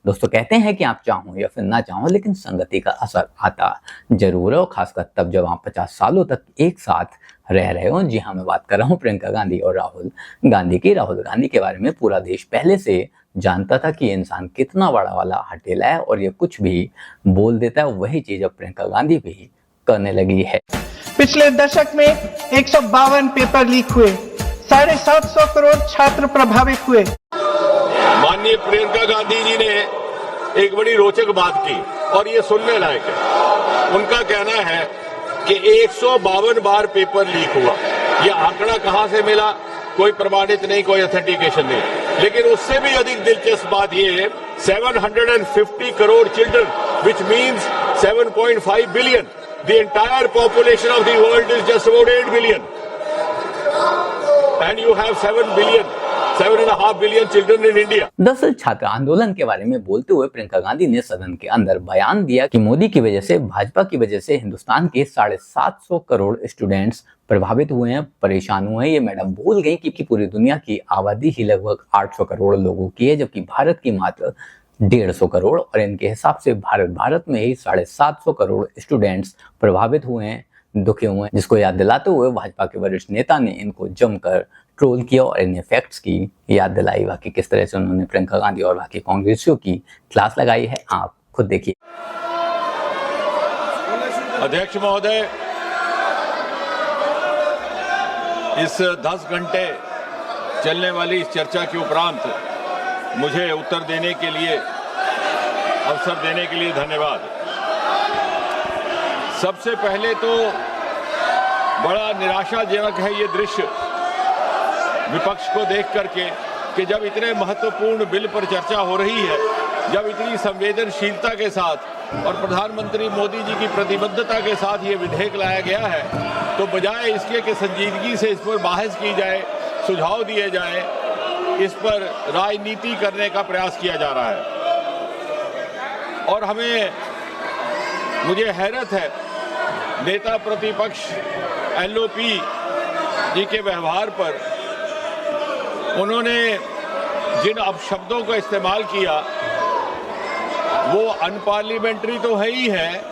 दोस्तों कहते हैं कि आप चाहो या फिर ना चाहो लेकिन संगति का असर आता जरूर है, और खासकर तब जब आप 50 सालों तक एक साथ रह रहे हो। जी हाँ, मैं बात कर रहा हूँ प्रियंका गांधी और राहुल गांधी की। राहुल गांधी के बारे में पूरा देश पहले से जानता था कि ये इंसान कितना बड़ा वाला हठीला है और ये कुछ भी बोल देता है। वही चीज अब प्रियंका गांधी भी करने लगी है। पिछले दशक में 152 पेपर लीक हुए, 750 करोड़ छात्र प्रभावित हुए। माननीय प्रियंका गांधी जी ने एक बड़ी रोचक बात की और ये सुनने लायक है। उनका कहना है कि 152 बार पेपर लीक हुआ। ये आंकड़ा कहां से मिला, कोई प्रमाणित नहीं, कोई ऑथेंटिकेशन नहीं। लेकिन उससे भी अधिक दिलचस्प बात ये है, 750 crore children, which means 7.5 billion. The entire population of the world is just about 8 billion. And you have 7.5 billion children in India. दरअसल छात्र आंदोलन के बारे में बोलते हुए प्रियंका गांधी ने सदन के अंदर बयान दिया कि मोदी की वजह से, भाजपा की वजह से हिंदुस्तान के 750 करोड़ स्टूडेंट्स प्रभावित हुए हैं, परेशान हुए हैं। ये मैडम भूल गई कि पूरी दुनिया की आबादी ही लगभग 800 करोड़ लोगों की है, जबकि भारत की मात्र 150 करोड़, और इनके हिसाब से भारत में ही 750 करोड़ स्टूडेंट्स प्रभावित हुए हैं, दुखी हुए हैं। जिसको याद दिलाते हुए भाजपा के वरिष्ठ नेता ने इनको जमकर ट्रोल किया और इन फैक्ट्स की याद दिलाई। बाकी किस तरह से उन्होंने प्रियंका गांधी और बाकी कांग्रेसियों की क्लास लगाई है, आप खुद देखिए। अध्यक्ष महोदय, इस 10 घंटे चलने वाली इस चर्चा के उपरांत मुझे उत्तर देने के लिए, अवसर देने के लिए धन्यवाद। सबसे पहले तो बड़ा निराशाजनक है ये दृश्य विपक्ष को देख करके कि जब इतने महत्वपूर्ण बिल पर चर्चा हो रही है, जब इतनी संवेदनशीलता के साथ और प्रधानमंत्री मोदी जी की प्रतिबद्धता के साथ ये विधेयक लाया गया है, तो बजाय इसके कि संजीदगी से इस पर बहस की जाए, सुझाव दिए जाए, इस पर राजनीति करने का प्रयास किया जा रहा है। और मुझे हैरत है नेता प्रतिपक्ष एलओपी जी के व्यवहार पर। उन्होंने जिन अपशब्दों का इस्तेमाल किया वो अनपार्लियामेंट्री तो है ही है,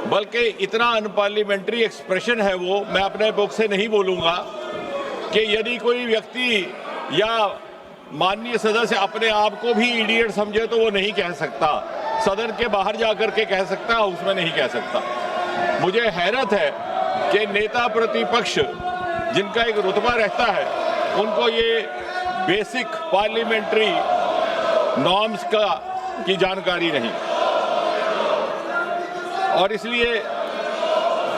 बल्कि इतना अनपार्लियामेंट्री एक्सप्रेशन है वो, मैं अपने बुक से नहीं बोलूँगा, कि यदि कोई व्यक्ति या माननीय सदस्य अपने आप को भी इडियट समझे तो वो नहीं कह सकता, सदन के बाहर जाकर के कह सकता, उसमें नहीं कह सकता। मुझे हैरत है कि नेता प्रतिपक्ष जिनका एक रुतबा रहता है, उनको ये बेसिक पार्लियामेंट्री नॉर्म्स की जानकारी नहीं। और इसलिए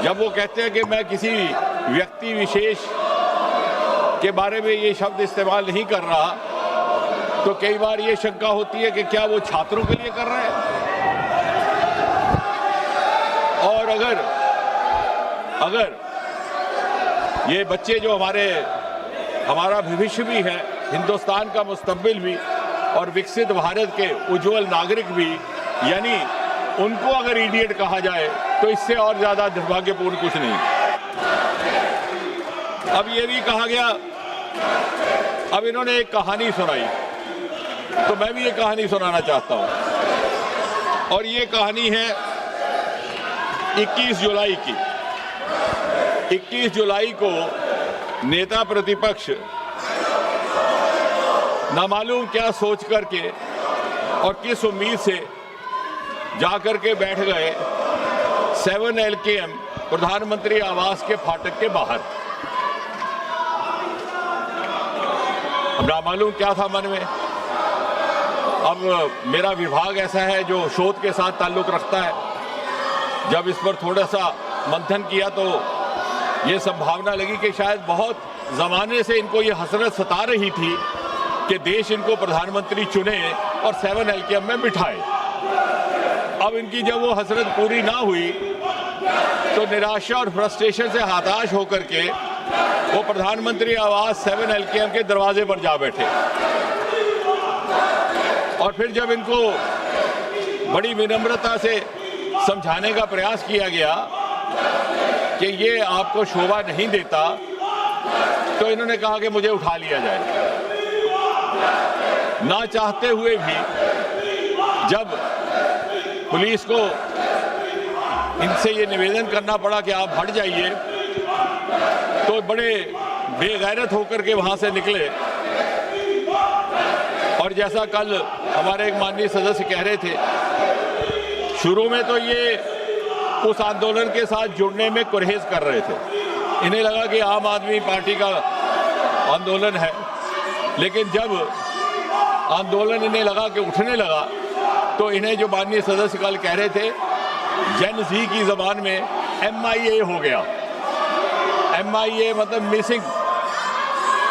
जब वो कहते हैं कि मैं किसी व्यक्ति विशेष के बारे में ये शब्द इस्तेमाल नहीं कर रहा, तो कई बार ये शंका होती है कि क्या वो छात्रों के लिए कर रहे हैं। और अगर ये बच्चे जो हमारा भविष्य भी है, हिंदुस्तान का मुस्तकबिल भी और विकसित भारत के उज्जवल नागरिक भी, यानी उनको अगर इडियट कहा जाए तो इससे और ज्यादा दुर्भाग्यपूर्ण कुछ नहीं। अब ये भी कहा गया, अब इन्होंने एक कहानी सुनाई, तो मैं भी ये कहानी सुनाना चाहता हूं। और ये कहानी है 21 जुलाई की। 21 जुलाई को नेता प्रतिपक्ष नामालूम क्या सोच करके और किस उम्मीद से जाकर के बैठ गए 7 LKM प्रधानमंत्री आवास के फाटक के बाहर। अब नामालूम क्या था मन में। अब मेरा विभाग ऐसा है जो शोध के साथ ताल्लुक रखता है। जब इस पर थोड़ा सा मंथन किया तो ये संभावना लगी कि शायद बहुत ज़माने से इनको ये हसरत सता रही थी कि देश इनको प्रधानमंत्री चुने और 7 LKM में बिठाए। अब इनकी जब वो हसरत पूरी ना हुई तो निराशा और फ्रस्ट्रेशन से हताश होकर के वो प्रधानमंत्री आवास 7 LKM के दरवाजे पर जा बैठे। और फिर जब इनको बड़ी विनम्रता से समझाने का प्रयास किया गया कि ये आपको शोभा नहीं देता, तो इन्होंने कहा कि मुझे उठा लिया जाए। ना चाहते हुए भी जब पुलिस को इनसे ये निवेदन करना पड़ा कि आप हट जाइए, तो बड़े बेगैरत होकर के वहां से निकले। और जैसा कल हमारे एक माननीय सदस्य कह रहे थे, शुरू में तो ये उस आंदोलन के साथ जुड़ने में गुरेज कर रहे थे, इन्हें लगा कि आम आदमी पार्टी का आंदोलन है। लेकिन जब आंदोलन इन्हें लगा कि उठने लगा, तो इन्हें जो माननीय सदस्य कल कह रहे थे, जेन ज़ी की जबान में MIA हो गया। MIA मतलब मिसिंग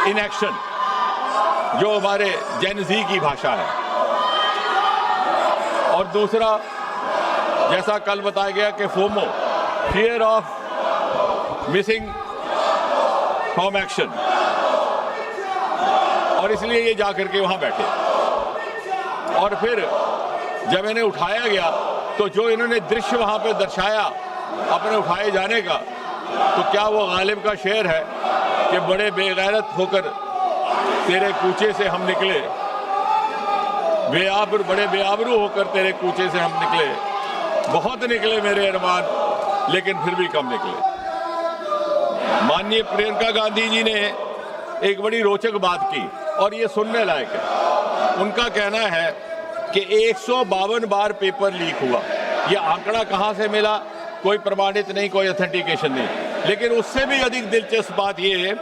इन एक्शन, जो हमारे जेन ज़ी की भाषा है। और दूसरा, जैसा कल बताया गया कि FOMO, fear of missing from action, और इसलिए ये जाकर के वहां बैठे। और फिर जब इन्हें उठाया गया, तो जो इन्होंने दृश्य वहां पे दर्शाया अपने उठाए जाने का, तो क्या वो गालिब का शेर है कि बड़े बेगैरत होकर तेरे कूचे से हम निकले, बड़े बेआबरू होकर तेरे कूचे से हम निकले, बहुत निकले मेरे अरमान, लेकिन फिर भी कम निकले। माननीय प्रियंका गांधी जी ने एक बड़ी रोचक बात की, और ये सुनने लायक है। उनका कहना है कि 152 बार पेपर लीक हुआ। ये आंकड़ा कहां से मिला, कोई प्रमाणित नहीं, कोई ऑथेंटिकेशन नहीं। लेकिन उससे भी अधिक दिलचस्प बात ये है,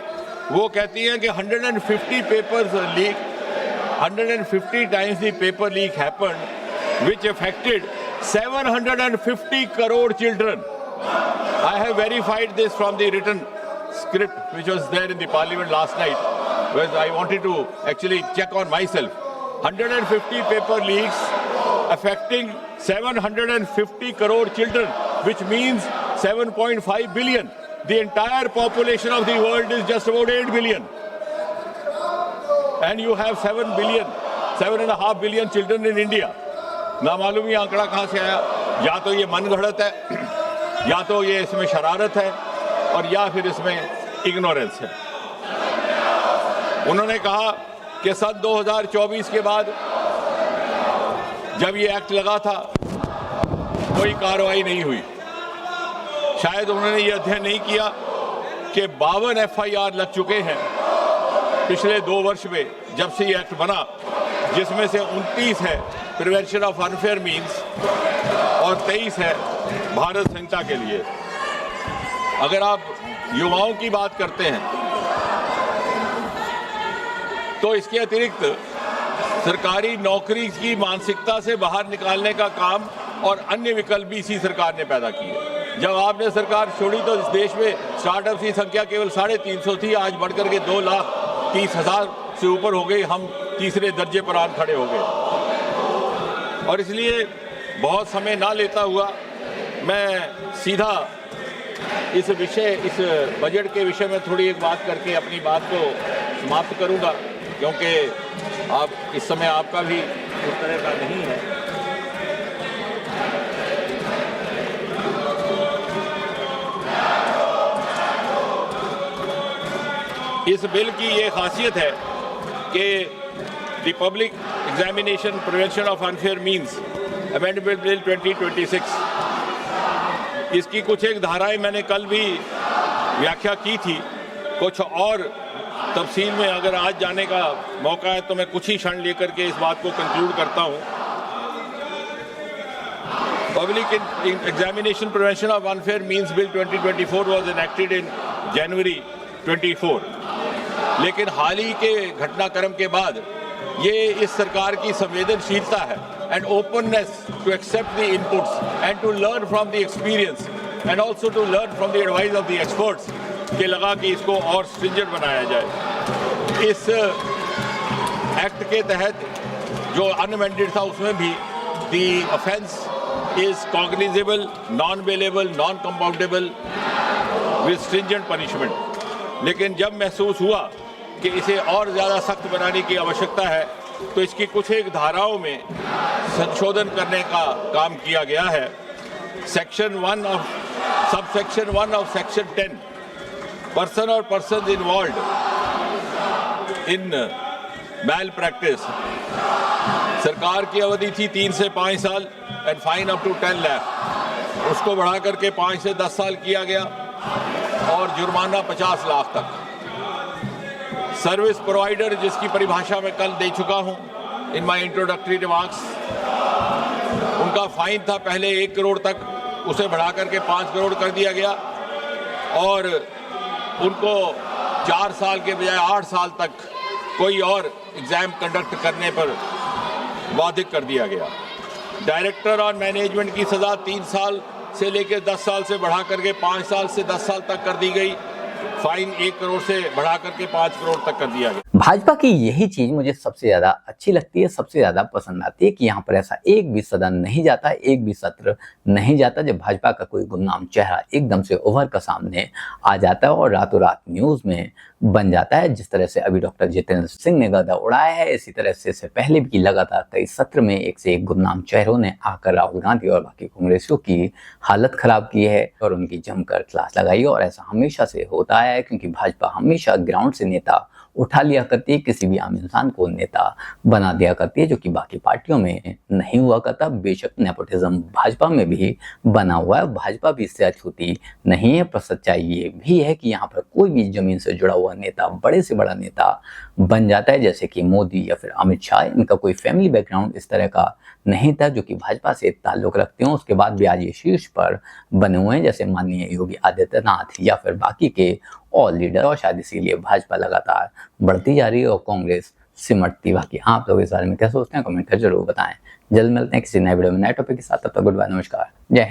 वो कहती हैं कि 150 papers leak, 150 times the paper leak happened which affected 750 crore children. I have verified this from the written script which was there in the parliament last night, where I wanted to actually check on myself. 150 paper leaks affecting 750 crore children, which means 7.5 billion. The entire population of the world is just about 8 billion. And you have 7.5 billion children in India. ना मालूम ये आंकड़ा कहाँ से आया। या तो ये मन गढ़ंत है, या तो ये इसमें शरारत है, और या फिर इसमें इग्नोरेंस है। उन्होंने कहा कि सन 2024 के बाद जब ये एक्ट लगा था, कोई कार्रवाई नहीं हुई। शायद उन्होंने ये अध्ययन नहीं किया कि 52 FIR लग चुके हैं पिछले 2 वर्ष में, जब से ये एक्ट बना, जिसमें से 29 है प्रिवेंशन ऑफ अनफेयर मीन्स और 23 है भारत संहिता के लिए। अगर आप युवाओं की बात करते हैं, तो इसके अतिरिक्त सरकारी नौकरी की मानसिकता से बाहर निकालने का काम और अन्य विकल्प भी इसी सरकार ने पैदा किए। जब आपने सरकार छोड़ी, तो इस देश में स्टार्टअप की संख्या केवल 350 थी, आज बढ़कर के 2,30,000 से ऊपर हो गई। हम तीसरे दर्जे पर आन खड़े हो गए। और इसलिए बहुत समय ना लेता हुआ मैं सीधा इस बजट के विषय में थोड़ी एक बात करके अपनी बात को समाप्त करूंगा, क्योंकि आप इस समय आपका भी उस तरह का नहीं है। इस बिल की ये खासियत है कि the public examination prevention of unfair means amendment bill 2026, इसकी कुछ एक धाराएं मैंने कल भी व्याख्या की थी। कुछ और तफसील में अगर आज जाने का मौका है, तो मैं कुछ ही क्षण लेकर के इस बात को कंक्लूड करता हूं। Public examination prevention of unfair means bill 2024 was enacted in January 24, लेकिन हाल ही के घटनाक्रम के बाद ये इस सरकार की संवेदनशीलता है and openness to accept the inputs and to learn from the experience and also to learn from the advice of the experts, के लगा कि इसको और स्ट्रिंजेंट बनाया जाए। इस एक्ट के तहत जो अनअमेंडेड था, उसमें भी the offence is cognizable, non bailable, non compoundable with stringent punishment. लेकिन जब महसूस हुआ कि इसे और ज़्यादा सख्त बनाने की आवश्यकता है, तो इसकी कुछ एक धाराओं में संशोधन करने का काम किया गया है। Section 1 of subsection 1 of section 10, person और person involve in malpractice, सरकार की अवधि थी 3 से 5 साल and fine up to 10 lakh, उसको बढ़ा करके 5 से 10 साल किया गया और जुर्माना 50 लाख तक। सर्विस प्रोवाइडर, जिसकी परिभाषा मैं कल दे चुका हूं इन माय इंट्रोडक्टरी रिमार्क्स, उनका फाइन था पहले 1 करोड़ तक, उसे बढ़ा करके 5 करोड़ कर दिया गया और उनको 4 साल के बजाय 8 साल तक कोई और एग्जाम कंडक्ट करने पर बाधित कर दिया गया। डायरेक्टर और मैनेजमेंट की सज़ा 3 साल से लेकर 10 साल से बढ़ा करके 5 साल से 10 साल तक कर दी गई। फाइन 1 करोड़ से बढ़ा करके 5 करोड़ तक कर दिया गया। भाजपा की यही चीज मुझे सबसे ज्यादा अच्छी लगती है, सबसे ज्यादा पसंद आती है कि यहाँ पर ऐसा एक भी सदन नहीं जाता, एक भी सत्र नहीं जाता जब भाजपा का कोई गुमनाम चेहरा एकदम से उभर कर सामने आ जाता है और रातों रात न्यूज में बन जाता है। जिस तरह से अभी डॉक्टर जितेंद्र सिंह ने गदा उड़ाया है, इसी तरह से इससे पहले भी लगातार कई सत्र में एक से एक गुमनाम चेहरों ने आकर राहुल गांधी और बाकी कांग्रेसियों की हालत खराब की है और उनकी जमकर क्लास लगाई। और ऐसा हमेशा से होता है क्योंकि भाजपा हमेशा ग्राउंड से नेता उठा लिया करती है, किसी भी आम इंसान को नेता बना दिया करती है, जो कि बाकी पार्टियों में नहीं हुआ करता। बेशक नेपोटिज्म भाजपा में भी बना हुआ है, भाजपा भी इससे अछूती नहीं है, पर सच्चाई ये भी है कि यहाँ पर कोई भी जमीन से जुड़ा हुआ नेता बड़े से बड़ा नेता बन जाता है, जैसे कि मोदी या फिर अमित शाह। इनका कोई फैमिली बैकग्राउंड इस तरह का नहीं था जो कि भाजपा से ताल्लुक रखते हो, उसके बाद भी आज ये शीर्ष पर बने हुए हैं, जैसे माननीय योगी आदित्यनाथ या फिर बाकी के ऑल लीडर। और शायद इसीलिए भाजपा लगातार बढ़ती जा रही है और कांग्रेस सिमटती। बाकी आप लोग इस बारे में क्या सोचते हैं, कमेंट कर जरूर बताएं। जल्द मिलते हैं किसी नए वीडियो में नए टॉपिक के साथ, तब तक गुड बाय, नमस्कार, जय हिंद।